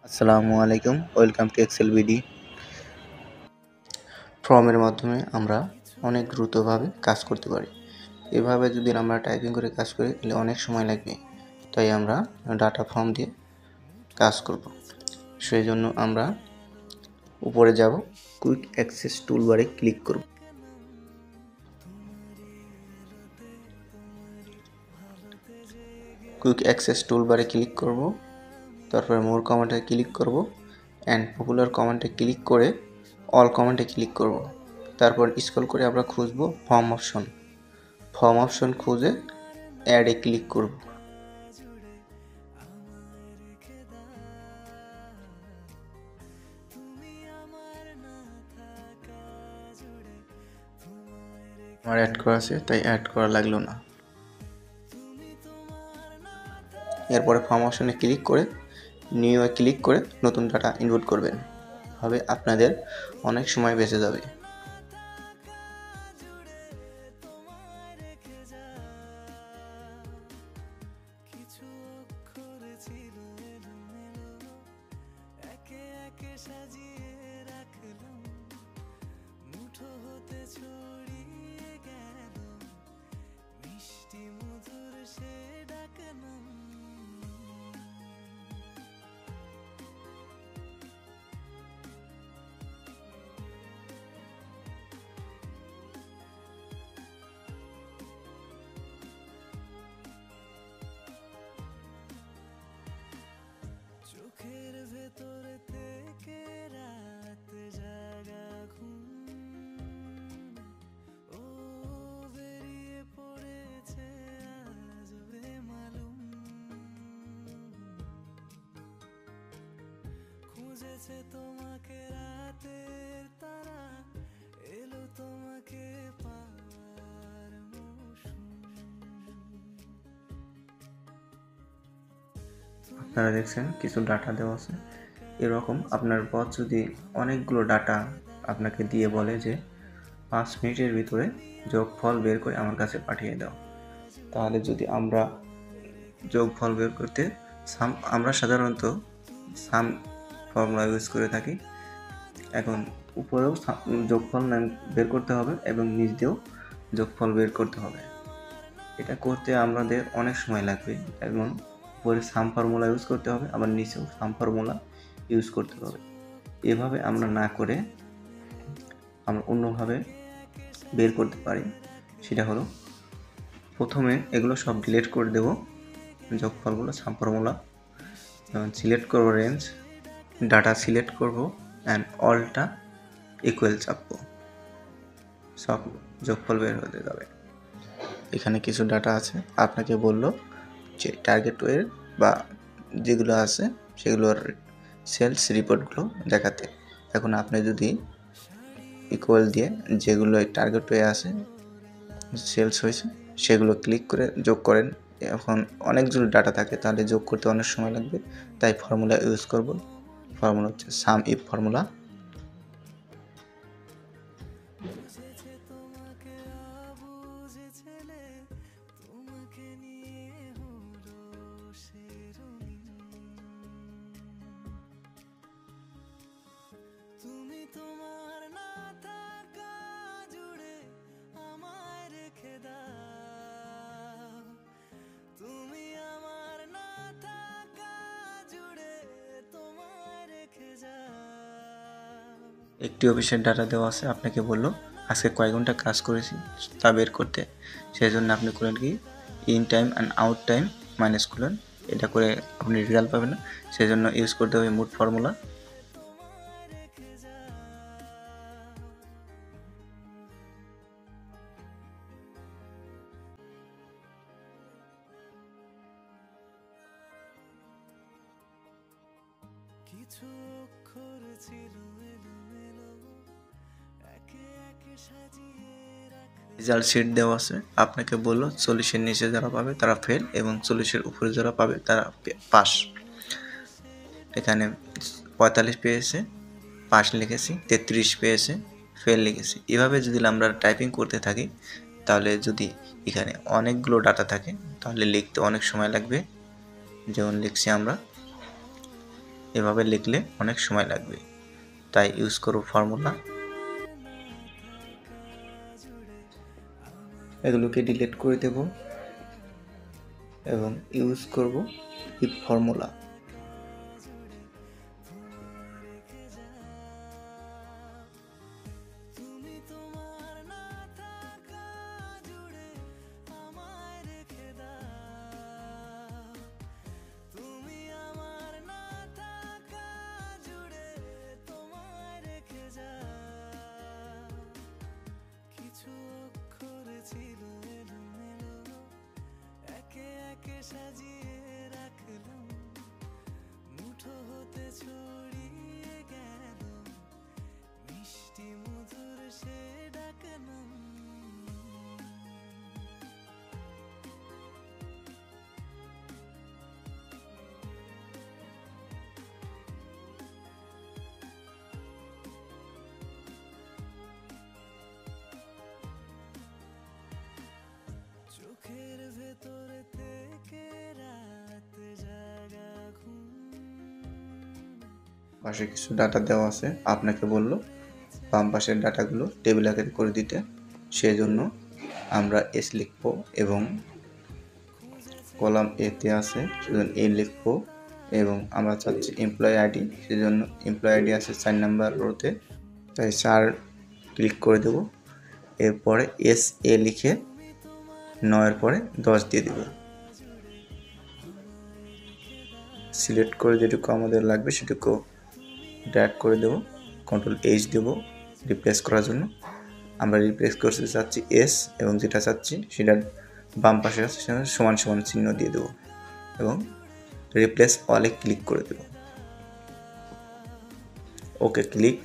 আসসালামু আলাইকুম, welcome to Excel BD. ফর্মের মাধ্যমে আমরা অনেক দ্রুতভাবে কাজ করতে পারি। এভাবে যদি আমরা টাইপিং করে কাজ করি তাহলে অনেক সময় লাগবে, তাই আমরা ডাটা ফর্ম দিয়ে কাজ করব। সেই জন্য আমরা উপরে যাব, কুইক অ্যাক্সেস টুলবারে ক্লিক করব। কুইক অ্যাক্সেস টুলবারে ক্লিক করব, তারপরে মোর কমান্ডে ক্লিক করব অ্যান্ড পপুলার কমান্ডে ক্লিক করে অল কমান্ডে ক্লিক করব। তারপর স্ক্রল করে আমরা খুঁজব ফর্ম অপশন খুঁজে অ্যাডে ক্লিক করব। আমার অ্যাড করা আছে তাই অ্যাড করা লাগলো না। এরপরে ফর্ম অপশনে ক্লিক করে নিউ ক্লিক করে নতুন ডাটা ইনপুট করবেন। এভাবে আপনাদের অনেক সময় বেঁচে যাবে। চোখের ভেতর থেকে রাত জাগা ঘুম ও বেরিয়ে পড়েছে আজ বেমালুম, খুঁজেছে তোমাকে রাতের তারা, এলো তোমাকে পাওয়ার মৌসুম। আপনারা দেখছেন কিছু ডাটা দেওয়া আছে। এরকম আপনার বস যদি অনেকগুলো ডাটা আপনাকে দিয়ে বলে যে 5 মিনিটের ভিতরে যোগফল বের করে আমার কাছে পাঠিয়ে দাও, তাহলে যদি আমরা যোগফল বের করতে আমরা সাধারণত সাম ফর্মুলা ইউজ করে থাকি। এখন উপরেও যোগফল বের করতে হবে এবং নিচ দিয়েও যোগফল বের করতে হবে। এটা করতে আমাদের অনেক সময় লাগবে এবং উপরে সাম ফর্মুলা ইউজ করতে হবে, আবার নিচেও সাম ফর্মুলা ইউজ করতে হবে। এভাবে আমরা না করে আমরা অন্যভাবে বের করতে পারি। সেটা হলো, প্রথমে এগুলো সব ডিলিট করে দেব, যোগফলগুলো সাম ফর্মুলা সিলেক্ট করব, রেঞ্জ ডাটা সিলেক্ট করব অ্যান্ড অলটা ইকুয়াল চাপবো, সব যোগফল বের হতে যাবে। এখানে কিছু ডাটা আছে, আপনাকে বললো যে টার্গেট ওয়ের বা যেগুলো আছে সেগুলোর সেলস রিপোর্টগুলো দেখাতে। এখন আপনি যদি ইকুয়াল দিয়ে যেগুলো টার্গেট ওয়ে আছে সেলস হয়েছে সেগুলো ক্লিক করে যোগ করেন। এখন অনেকগুলো ডাটা থাকে, তাহলে যোগ করতে অনেক সময় লাগবে, তাই ফর্মুলা ইউজ করব। ফর্মুলা হচ্ছে সাম ইফ ফর্মুলা। তুমি তোমার না থাকা জুড়ে আমায় রেখে দাও, তুমি আমার না থাকা জুড়ে তোমায় রেখে যাও। একটি অফিসের ডাটা দেওয়া আছে, আপনাকে বললো আজকে কয় ঘন্টা কাজ করেছি তা বের করতে। সেই জন্য আপনি করলেন কি, in time and out time minus করলেন। এটা করে আপনি রেজাল্ট পাবেন না, সেই জন্য ইউজ করতে হবে মুড ফর্মুলা। কিছু অক্ষর ছিল এলোমেলো, একে একে সাজিয়ে রাখলাম। রেজাল্ট শিট দেওয়া আছে, আপনাকে বললো 40-এর নিচে যারা পাবে তারা ফেল এবং 40-এর উপরে যারা পাবে তারা পাস। এখানে 45 পেয়েছে পাস লিখেছি, 33 পেয়েছে ফেল লিখেছি। এভাবে যদি আমরা টাইপিং করতে থাকি তাহলে যদি এখানে অনেকগুলো ডাটা থাকে তাহলে লিখতে অনেক সময় লাগবে। যেমন লিখছি আমরা এভাবে লিখলে অনেক সময় লাগবে, তাই ইউজ করব ফর্মুলা। এগুলোকে ডিলিট করে দেব এবং ইউজ করব ইফ ফর্মুলা। তুমি তোমার না থাকা জুড়ে আমায় রেখে দাও, তুমি আমার না থাকা জুড়ে তোমায় রেখে যাও। কিছু অক্ষর ছিল এলোমেলো, একে একে সাজিয়ে রাখলাম, মুঠো হতে ছড়িয়ে গেল মিষ্টি মধুর সে ডাকনাম। চোখের ভেতর থেকে রাত জাগা ঘুম, পাশে কিছু ডাটা দেওয়া আছে, আপনাকে বললো বাম পাশের ডাটাগুলো টেবিল আকারে করে দিতে, সেজন্য আমরা এস লিখবো এবং কলাম এতে আছে সেজন্য এ লিখবো এবং আমরা চাচ্ছি এমপ্লয়ি আইডি, সেজন্য এমপ্লয়ি আইডি আছে 4 নাম্বার রোতে, তাই 4 ক্লিক করে দেব। এরপরে এস এ লিখে 9-এর পরে 10 দিয়ে দেব। সিলেক্ট করে যেটুকু আমাদের লাগবে সেটুকু ড্র্যাগ করে দেব, কন্ট্রোল এইচ দেব রিপ্লেস করার জন্য। আমরা রিপ্লেস করতে চাচ্ছি এস এবং যেটা চাচ্ছি সেটা বাম পাশে আছে সেটা সমান সমান চিহ্ন দিয়ে দেব এবং রিপ্লেস অলে ক্লিক করে দেব। Okay click.